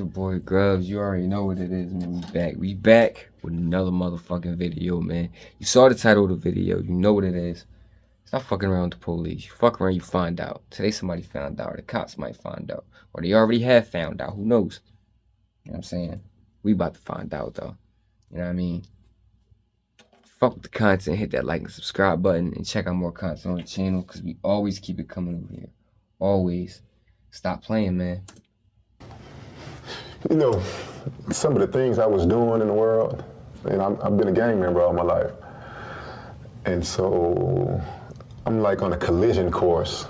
your boy Grubz. You already know what it is, man. We back with another motherfucking video, man. You saw the title of the video. You know what it is. Stop fucking around with the police. You fuck around, you find out. Today somebody found out. The cops might find out. Or they already have found out. Who knows? You know what I'm saying? We about to find out, though. You know what I mean? Fuck with the content. Hit that like and subscribe button. And check out more content on the channel. Because we always keep it coming over here. Always. Stop playing, man. You know, some of the things I was doing in the world, and I've been a gang member all my life. And so I'm like on a collision course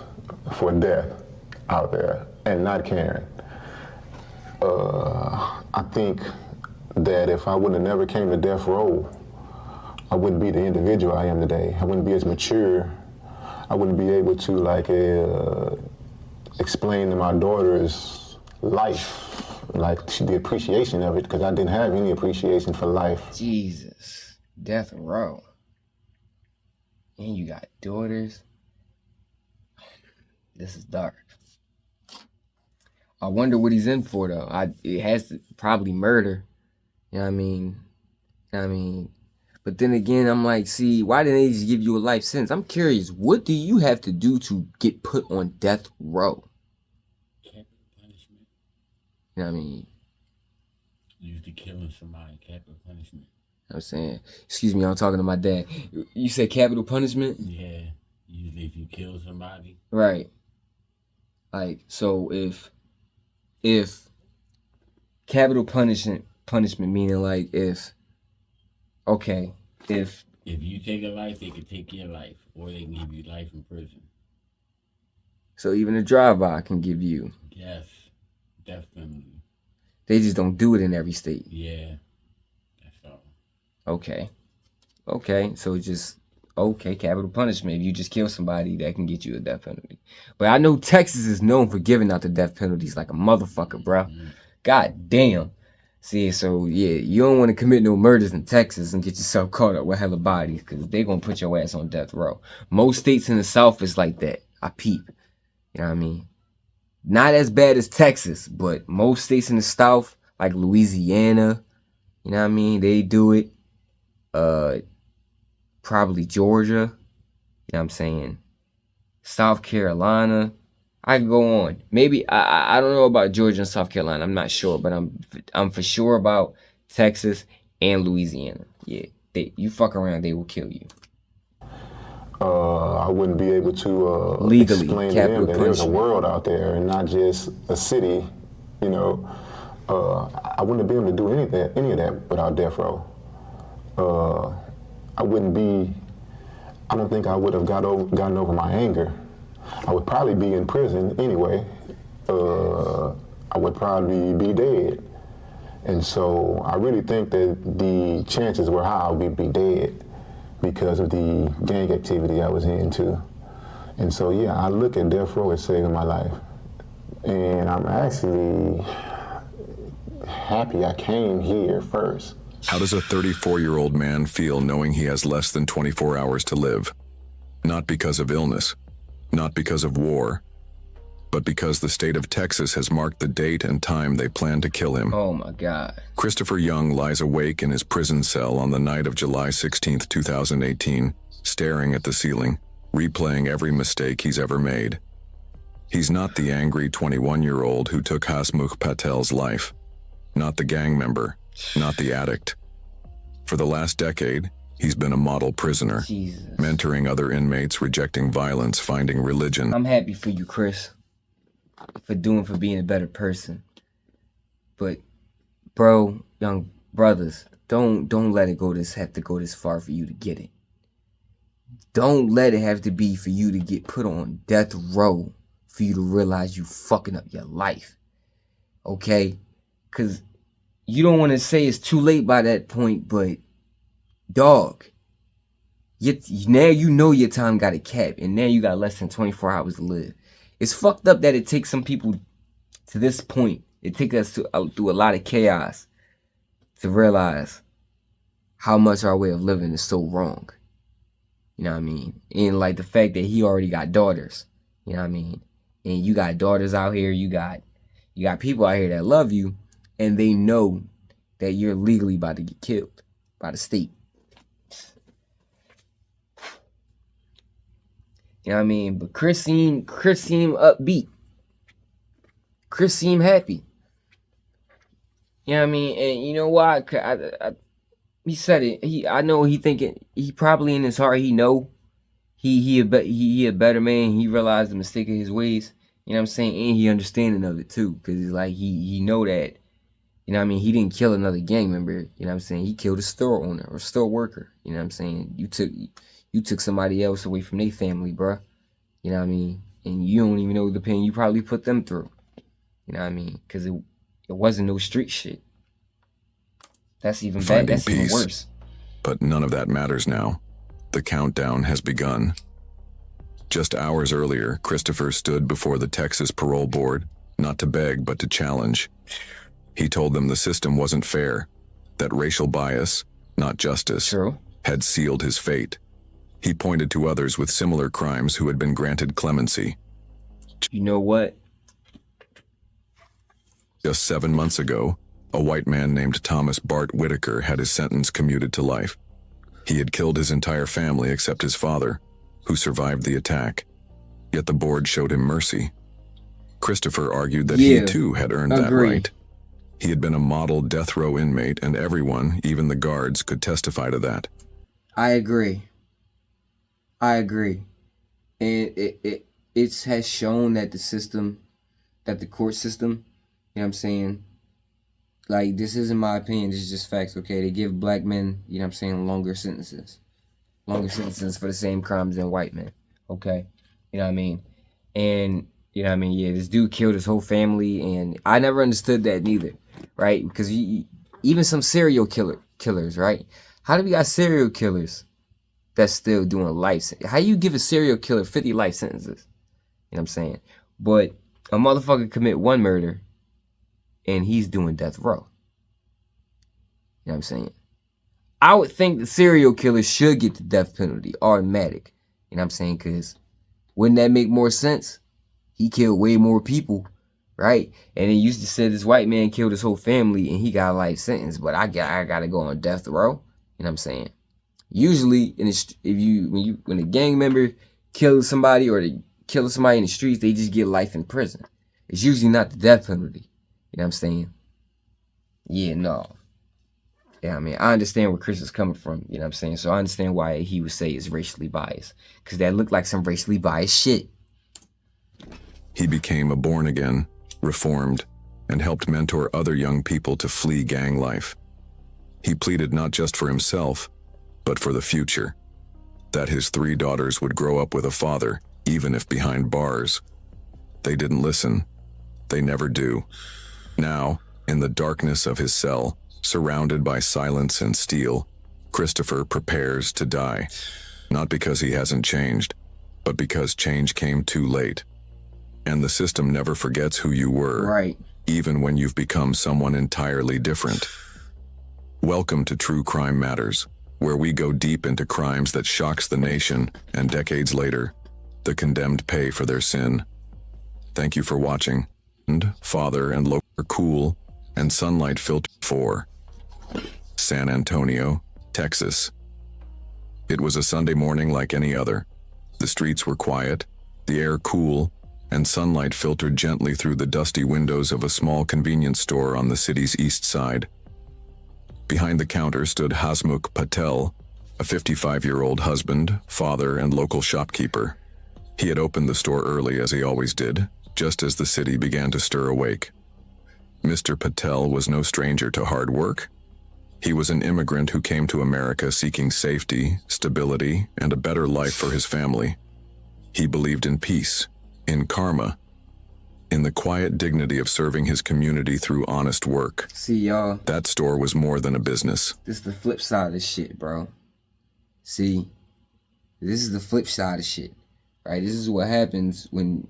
for death out there and not caring. I think that if I would have never came to death row, I wouldn't be the individual I am today. I wouldn't be as mature. I wouldn't be able to explain to my daughter's life, like the appreciation of it, because I didn't have any appreciation for life. Jesus, death row. And you got daughters. This is dark. I wonder what he's in for, though. It has to probably murder. You know what I mean? But then again, I'm like, see, why didn't they just give you a life sentence? I'm curious, what do you have to do to get put on death row? Capital punishment. You know what I mean? Usually killing somebody, capital punishment. You know what I'm saying? Excuse me, I'm talking to my dad. You said capital punishment? Yeah. Usually if you kill somebody. Right. Like, so if capital punishment meaning like if you take a life, they can take your life, or they can give you life in prison. So even a drive-by can give you. Yes, definitely. They just don't do it in every state. Yeah, that's all. Okay, so just capital punishment. If you just kill somebody, that can get you a death penalty. But I know Texas is known for giving out the death penalties like a motherfucker, bro. Mm-hmm. God damn. See, so yeah, you don't want to commit no murders in Texas and get yourself caught up with hella bodies, because they're going to put your ass on death row. Most states in the South is like that. I peep. You know what I mean? Not as bad as Texas, but most states in the South, like Louisiana, you know what I mean? They do it. Probably Georgia. You know what I'm saying? South Carolina. I can go on. Maybe I don't know about Georgia and South Carolina. I'm not sure, but I'm for sure about Texas and Louisiana. Yeah, you fuck around, they will kill you. I wouldn't be able to legally explain to them that there's a world out there and not just a city. You know, I wouldn't be able to do any of that without death row. I don't think I would have gotten over my anger. I would probably be in prison anyway. I would probably be dead. And so I really think that the chances were high I would be dead because of the gang activity I was into. And so, yeah, I look at death row as saving my life. And I'm actually happy I came here first. How does a 34-year-old man feel knowing he has less than 24 hours to live? Not because of illness, not because of war, but because the state of Texas has marked the date and time they plan to kill him. Oh my God. Christopher Young lies awake in his prison cell on the night of July 16, 2018, staring at the ceiling, replaying every mistake he's ever made. He's not the angry 21-year-old who took Hasmukh Patel's life, not the gang member, not the addict. For the last decade, he's been a model prisoner, Jesus. Mentoring other inmates, rejecting violence, finding religion. I'm happy for you, Chris, for being a better person. But, bro, young brothers, don't let it have to go this far for you to get it. Don't let it have to be for you to get put on death row for you to realize you fucking up your life. Okay? Because you don't want to say it's too late by that point, but dog, now you know your time got a cap, and now you got less than 24 hours to live. It's fucked up that it takes some people to this point. It takes us through a lot of chaos to realize how much our way of living is so wrong. You know what I mean? And like the fact that he already got daughters. You know what I mean? And you got daughters out here. You got people out here that love you. and they know that you're legally about to get killed by the state. You know what I mean? But Chris seemed upbeat. Chris seemed happy. You know what I mean? And you know why? He said it. I know he thinking. He probably in his heart he know he a better man. He realized the mistake of his ways. You know what I'm saying? And he understanding of it too, because it's like he know that. You know what I mean? He didn't kill another gang member. You know what I'm saying? He killed a store owner or store worker. You know what I'm saying? You took somebody else away from their family, bruh. You know what I mean? And you don't even know the pain you probably put them through. You know what I mean? Because it wasn't no street shit. That's even bad. That's even worse. But none of that matters now. The countdown has begun. Just hours earlier, Christopher stood before the Texas Parole Board, not to beg, but to challenge. He told them the system wasn't fair, that racial bias, not justice, had sealed his fate. He pointed to others with similar crimes who had been granted clemency. You know what? Just 7 months ago, a white man named Thomas Bart Whitaker had his sentence commuted to life. He had killed his entire family except his father, who survived the attack. Yet the board showed him mercy. Christopher argued that he too had earned that right. He had been a model death row inmate, and everyone, even the guards, could testify to that. I agree. And it has shown that the court system, you know what I'm saying, like, this isn't my opinion, this is just facts, okay? They give black men, you know what I'm saying, longer sentences for the same crimes than white men, okay? You know what I mean? And, you know what I mean, yeah, this dude killed his whole family, and I never understood that neither, right? Because even some serial killers, right? How do we got serial killers that's still doing life? How you give a serial killer 50 life sentences? You know what I'm saying? But a motherfucker commit one murder, and he's doing death row. You know what I'm saying? I would think the serial killer should get the death penalty, automatic. You know what I'm saying? Because wouldn't that make more sense? He killed way more people, right? And then used to say this white man killed his whole family and he got a life sentence, but I gotta go on death row. You know what I'm saying? Usually, when a gang member kills somebody or they kill somebody in the streets, they just get life in prison. It's usually not the death penalty. You know what I'm saying? Yeah, no. Yeah, I mean, I understand where Chris is coming from. You know what I'm saying? So I understand why he would say it's racially biased. Because that looked like some racially biased shit. He became a born-again, reformed, and helped mentor other young people to flee gang life. He pleaded not just for himself, but for the future. That his 3 daughters would grow up with a father, even if behind bars. They didn't listen. They never do. Now, in the darkness of his cell, surrounded by silence and steel, Christopher prepares to die. Not because he hasn't changed, but because change came too late. And the system never forgets who you were, right, even when you've become someone entirely different. Welcome to True Crime Matters, where we go deep into crimes that shocks the nation, and decades later, the condemned pay for their sin. Thank you for watching. And Father and Local Cool and Sunlight Filter 4. San Antonio, Texas. It was a Sunday morning like any other. The streets were quiet, the air cool, and sunlight filtered gently through the dusty windows of a small convenience store on the city's east side. Behind the counter stood Hasmukh Patel, a 55-year-old husband, father, and local shopkeeper. He had opened the store early, as he always did, just as the city began to stir awake. Mr. Patel was no stranger to hard work. He was an immigrant who came to America seeking safety, stability, and a better life for his family. He believed in peace, in karma, in the quiet dignity of serving his community through honest work. See, y'all, that store was more than a business. This is the flip side of this shit, bro. See, this is the flip side of shit, right? This is what happens when,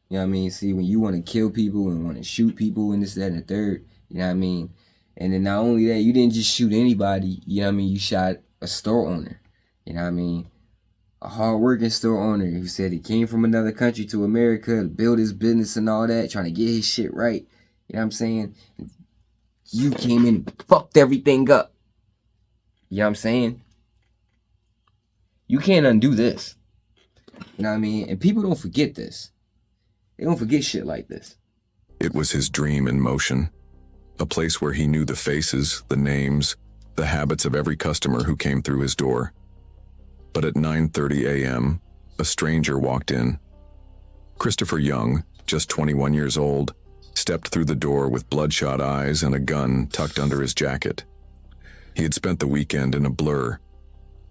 you know what I mean? See, when you want to kill people and want to shoot people and this, that, and the third, you know what I mean? And then not only that, you didn't just shoot anybody, you know what I mean? You shot a store owner, you know what I mean? A hard-working store owner who said he came from another country to America to build his business and all that, trying to get his shit right, you know what I'm saying? You came in and fucked everything up. You know what I'm saying? You can't undo this. You know what I mean? And people don't forget this. They don't forget shit like this. It was his dream in motion. A place where he knew the faces, the names, the habits of every customer who came through his door. But at 9:30 a.m., a stranger walked in. Christopher Young, just 21 years old, stepped through the door with bloodshot eyes and a gun tucked under his jacket. He had spent the weekend in a blur,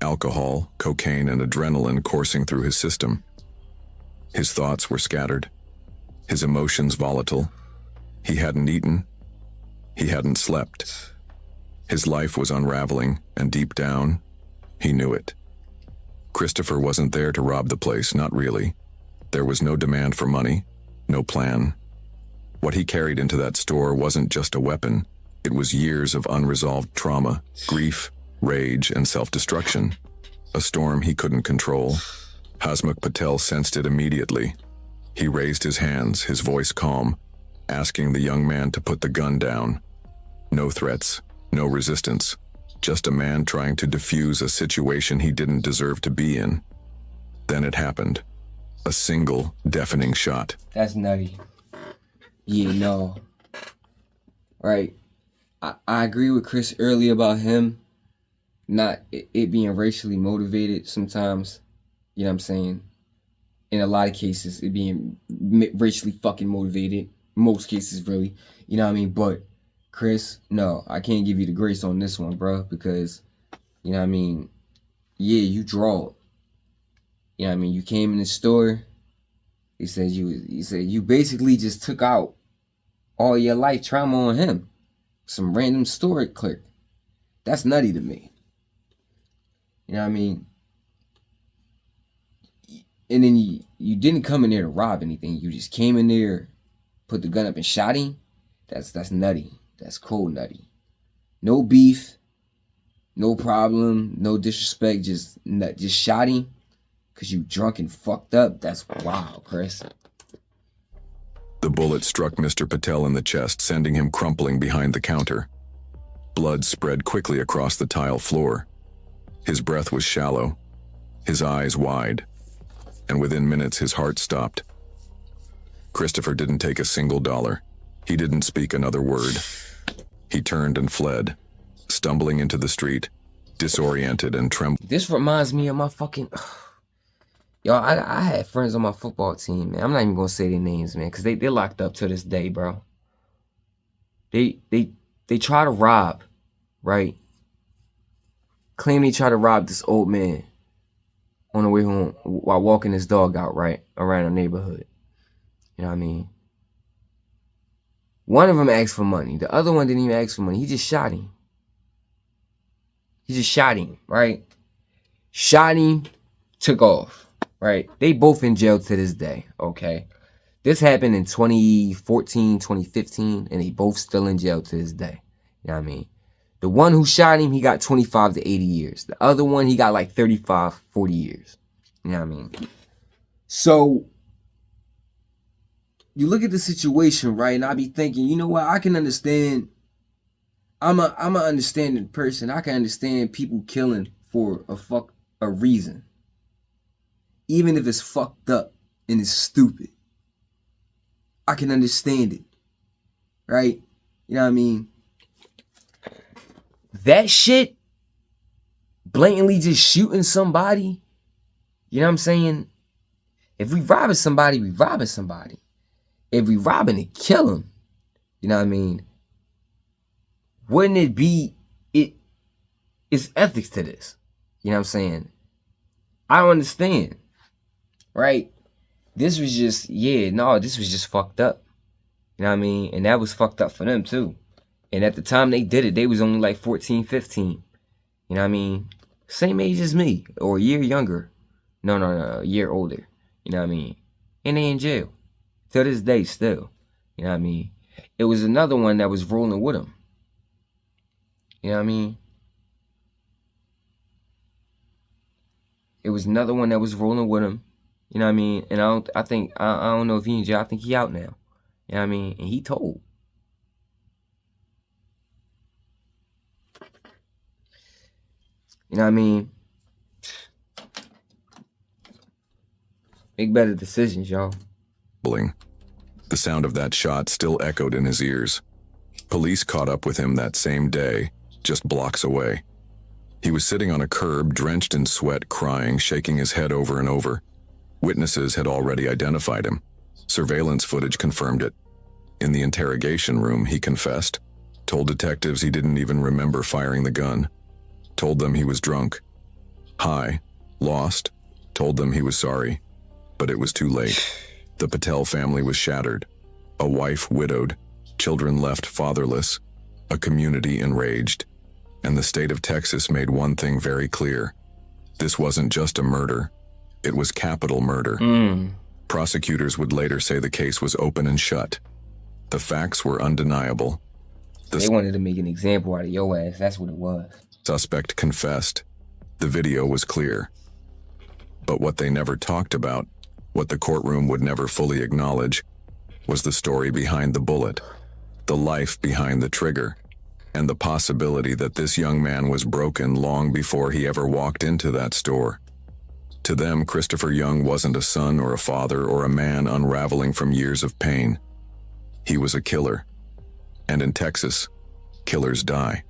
alcohol, cocaine, and adrenaline coursing through his system. His thoughts were scattered, his emotions volatile. He hadn't eaten. He hadn't slept. His life was unraveling, and deep down, he knew it. Christopher wasn't there to rob the place, not really. There was no demand for money, no plan. What he carried into that store wasn't just a weapon. It was years of unresolved trauma, grief, rage, and self-destruction. A storm he couldn't control. Hasmukh Patel sensed it immediately. He raised his hands, his voice calm, asking the young man to put the gun down. No threats, no resistance. Just a man trying to defuse a situation he didn't deserve to be in. Then it happened. A single, deafening shot. That's nutty. Yeah, no. Right. I agree with Chris earlier about him not it being racially motivated sometimes. You know what I'm saying? In a lot of cases, it being racially fucking motivated. Most cases, really. You know what I mean? But, Chris, no, I can't give you the grace on this one, bro. Because, you know what I mean? Yeah, you draw. You know what I mean? You came in the store. He said you basically just took out all your life trauma on him. Some random store clerk. That's nutty to me. You know what I mean? And then you didn't come in there to rob anything. You just came in there, put the gun up and shot him. That's nutty. That's cold nutty. No beef, no problem, no disrespect. Just shot him because you drunk and fucked up. That's wild, Chris. The bullet struck Mr. Patel in the chest, sending him crumpling behind the counter. Blood spread quickly across the tile floor. His breath was shallow, his eyes wide, and within minutes his heart stopped. Christopher didn't take a single dollar. He didn't speak another word. He turned and fled, stumbling into the street, disoriented and trembling. This reminds me of my fucking... Yo, I had friends on my football team, man. I'm not even gonna say their names, man, because they're locked up to this day, bro. They try to rob, right? Claim they try to rob this old man on the way home while walking his dog out, right, around the neighborhood. You know what I mean? One of them asked for money. The other one didn't even ask for money. He just shot him. He just shot him, right? Shot him, took off, right? They both in jail to this day, okay? This happened in 2014, 2015, and they both still in jail to this day. You know what I mean? The one who shot him, he got 25 to 80 years. The other one, he got like 35, 40 years. You know what I mean? So, you look at the situation, right? And I be thinking, you know what? I can understand. I'm a understanding person. I can understand people killing for a reason. Even if it's fucked up and it's stupid. I can understand it. Right? You know what I mean? That shit, blatantly just shooting somebody, you know what I'm saying? If we robbing somebody, we robbing somebody. If we robbing to kill them, you know what I mean? Wouldn't it be, it's ethics to this. You know what I'm saying? I don't understand, right? This was just, this was just fucked up. You know what I mean? And that was fucked up for them too. And at the time they did it, they was only like 14, 15. You know what I mean? Same age as me, or a year younger. No, a year older. You know what I mean? And they in jail. To this day still. You know what I mean? It was another one that was rolling with him. You know what I mean? It was another one that was rolling with him. You know what I mean? And I don't know if he in jail. I think he out now. You know what I mean? And he told. You know what I mean? Make better decisions, y'all. The sound of that shot still echoed in his ears. Police caught up with him that same day, just blocks away. He was sitting on a curb, drenched in sweat, crying, shaking his head over and over. Witnesses had already identified him. Surveillance footage confirmed it. In the interrogation room, he confessed, told detectives he didn't even remember firing the gun, told them he was drunk, high, lost, told them he was sorry. But it was too late. The Patel family was shattered. A wife widowed, children left fatherless, a community enraged. And the state of Texas made one thing very clear. This wasn't just a murder. It was capital murder. Prosecutors would later say the case was open and shut. The facts were undeniable. They wanted to make an example out of your ass. That's what it was. Suspect confessed. The video was clear. But what they never talked about, what the courtroom would never fully acknowledge, was the story behind the bullet, the life behind the trigger, and the possibility that this young man was broken long before he ever walked into that store. To them, Christopher Young wasn't a son or a father or a man unraveling from years of pain. He was a killer. And in Texas, killers die.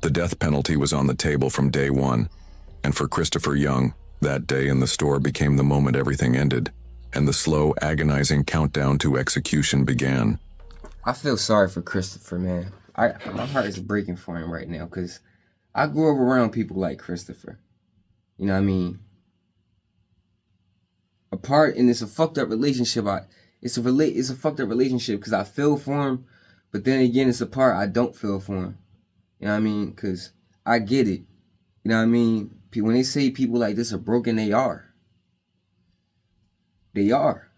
The death penalty was on the table from day one, and for Christopher Young, that day in the store became the moment everything ended, and the slow, agonizing countdown to execution began. I feel sorry for Christopher, man. My heart is breaking for him right now because I grew up around people like Christopher. You know what I mean? And it's a fucked up relationship. It's a fucked up relationship because I feel for him, but then again, it's a part I don't feel for him. You know what I mean? Because I get it. You know what I mean? When they say people like this are broken, they are. They are.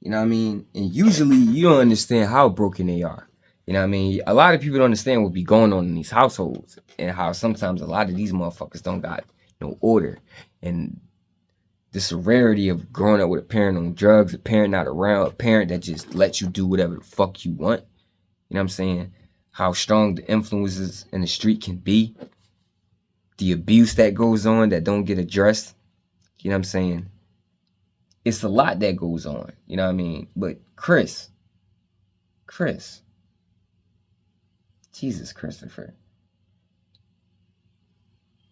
You know what I mean? And usually you don't understand how broken they are. You know what I mean? A lot of people don't understand what be going on in these households and how sometimes a lot of these motherfuckers don't got no order. And the severity of growing up with a parent on drugs, a parent not around, a parent that just lets you do whatever the fuck you want. You know what I'm saying? How strong the influences in the street can be. The abuse that goes on that don't get addressed. You know what I'm saying? It's a lot that goes on. You know what I mean? But Chris. Jesus, Christopher.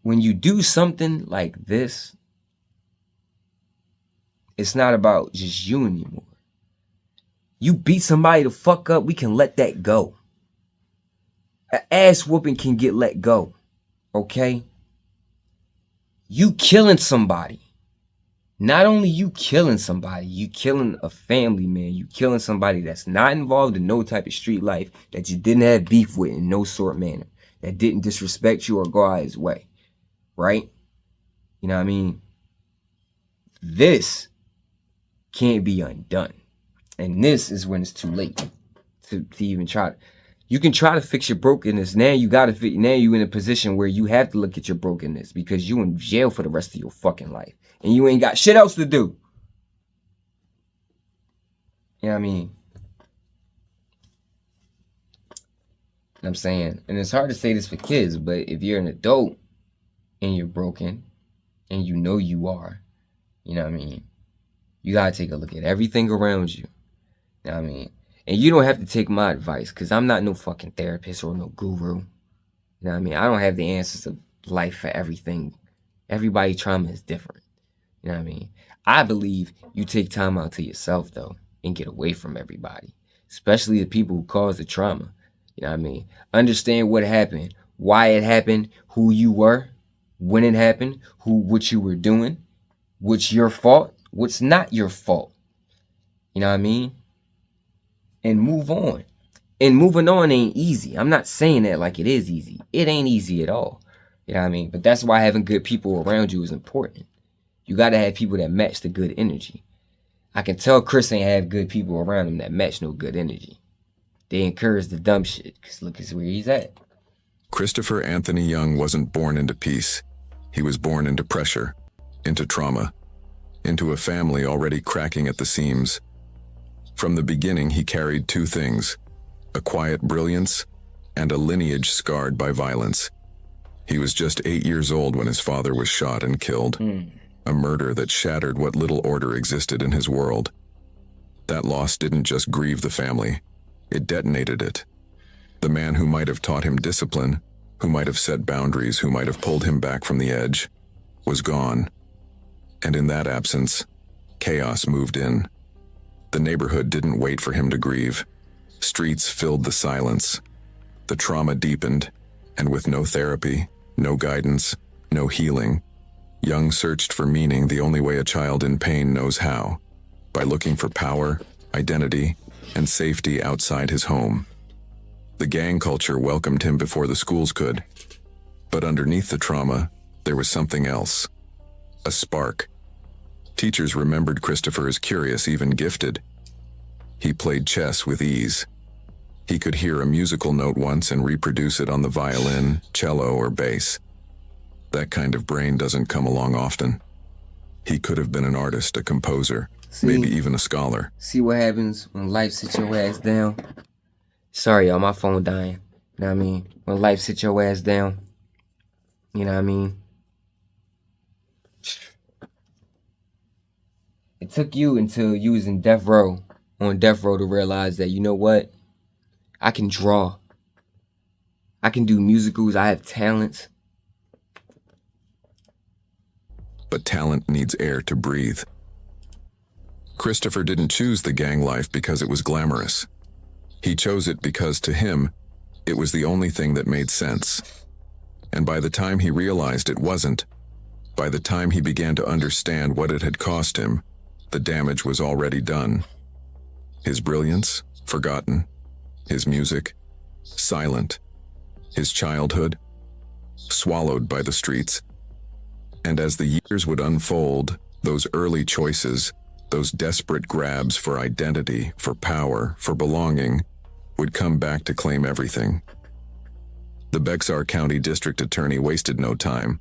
When you do something like this, it's not about just you anymore. You beat somebody the fuck up, we can let that go. An ass whooping can get let go. Okay? You killing somebody. Not only you killing somebody, you killing a family, man. You killing somebody that's not involved in no type of street life, that you didn't have beef with in no sort of manner, that didn't disrespect you or go out his way. Right? You know what I mean? This can't be undone. And this is when it's too late to even try to. You can try to fix your brokenness. Now you gotta fix. Now you in a position where you have to look at your brokenness because you in jail for the rest of your fucking life. And you ain't got shit else to do. You know what I mean? You know what I'm saying? And it's hard to say this for kids, but if you're an adult and you're broken and you know you are, you know what I mean? You gotta take a look at everything around you. You know what I mean? And you don't have to take my advice because I'm not no fucking therapist or no guru. You know what I mean? I don't have the answers of life for everything. Everybody's trauma is different. You know what I mean? I believe you take time out to yourself, though, and get away from everybody, especially the people who caused the trauma. You know what I mean? Understand what happened, why it happened, who you were, when it happened, what you were doing, what's your fault, what's not your fault. You know what I mean? And move on. And moving on ain't easy. I'm not saying that like it is easy. It ain't easy at all. You know what I mean? But that's why having good people around you is important. You got to have people that match the good energy. I can tell Chris ain't have good people around him that match no good energy. They encourage the dumb shit, because look at where he's at. Christopher Anthony Young wasn't born into peace. He was born into pressure, into trauma, into a family already cracking at the seams. From the beginning, he carried two things: a quiet brilliance and a lineage scarred by violence. He was just 8 years old when his father was shot and killed. A murder that shattered what little order existed in his world. That loss didn't just grieve the family, it detonated it. The man who might have taught him discipline, who might have set boundaries, who might have pulled him back from the edge, was gone. And in that absence, chaos moved in. The neighborhood didn't wait for him to grieve. Streets filled the silence. The trauma deepened, and with no therapy, no guidance, no healing, Young searched for meaning the only way a child in pain knows how, by looking for power, identity, and safety outside his home. The gang culture welcomed him before the schools could. But underneath the trauma, there was something else. A spark. Teachers remembered Christopher as curious, even gifted. He played chess with ease. He could hear a musical note once and reproduce it on the violin, cello, or bass. That kind of brain doesn't come along often. He could have been an artist, a composer, maybe even a scholar. See what happens when life sits your ass down? Sorry, y'all, my phone dying. You know what I mean? When life sits your ass down, you know what I mean? It took you until you was in death row, on death row, to realize that, you know what? I can draw. I can do musicals. I have talents. But talent needs air to breathe. Christopher didn't choose the gang life because it was glamorous. He chose it because, to him, it was the only thing that made sense. And by the time he realized it wasn't, by the time he began to understand what it had cost him, the damage was already done. His brilliance, forgotten. His music, silent. His childhood, swallowed by the streets. And as the years would unfold, those early choices, those desperate grabs for identity, for power, for belonging, would come back to claim everything. The Bexar County District Attorney wasted no time.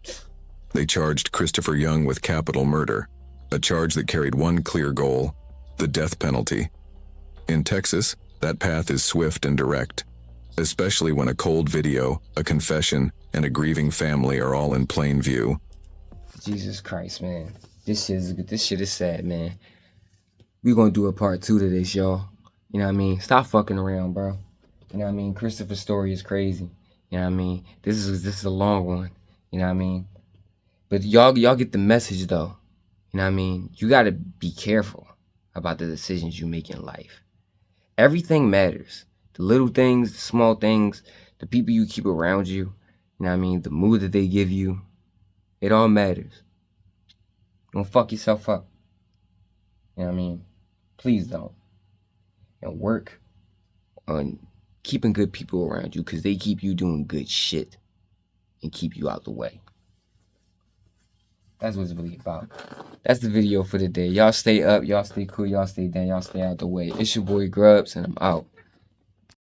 They charged Christopher Young with capital murder, a charge that carried one clear goal: the death penalty. In Texas, that path is swift and direct, especially when a cold video, a confession, and a grieving family are all in plain view. Jesus Christ, man. This shit is sad, man. We're gonna do a part 2 to this, y'all. You know what I mean? Stop fucking around, bro. You know what I mean? Christopher's story is crazy. You know what I mean? This is a long one. You know what I mean? But y'all get the message, though. You know what I mean? You gotta be careful about the decisions you make in life. Everything matters. The little things, the small things, the people you keep around you. You know what I mean? The mood that they give you. It all matters. Don't fuck yourself up. You know what I mean? Please don't. And work on keeping good people around you, because they keep you doing good shit and keep you out the way. That's what it's really about. That's the video for today. Y'all stay up, y'all stay cool, y'all stay down, y'all stay out the way. It's your boy Grubz, and I'm out.